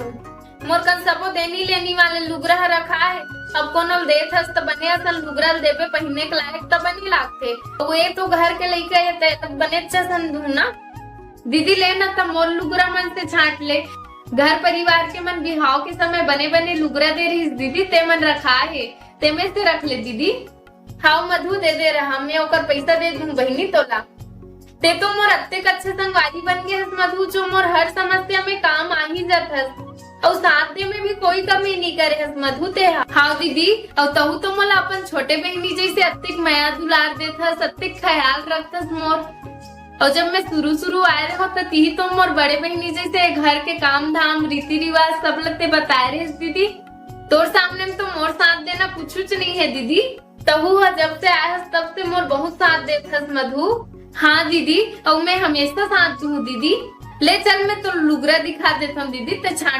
मोर कन सबो देनी लेनी वाले लुगरा रखा है। अब कोनो देत हस त बने असन लुगरा देबे पहनने के लायक त बनी लागथे। वो तो घर के लइका है त बने चसन धुना दीदी लेना त मोर लुगरा मन से छाट ले। घर परिवार के मन बिहाव के समय बने बने लुगरा दे रही दीदी, ते मन रखा है ते में से रख ले दीदी। हाउ मधु दे रहा, मैं ओकर पैसा दे दूं बहिनी तोला। ते तो मोर अत्ते अच्छे संगवारी बन गए हस मधु, जो मोर हर समस्या में काम आ ही जात हस और साथ दे में भी कोई कमी नहीं करे हस मधु ते। हाँ दीदी, और तहु तो मोला अपन छोटे बहनी जैसे अत्तिक माया दुलार देत हस, अत्तिक ख्याल रखतस मोर। और जब मैं शुरू आए रहो तो ती तो मोर बड़े बहनी जैसे घर के काम धाम रीति रिवाज सब लगते बताए रहे दीदी। तोर सामने में तो मोर साथ देना कुछ नहीं है दीदी। तहु जब से आया हस तब से मोर बहुत साथ देत हस मधु। हाँ दीदी, और मैं हमेशा साथ दूँ दीदी। ले चल मैं तो लुगरा दिखा देता हूँ दीदी, ते छाट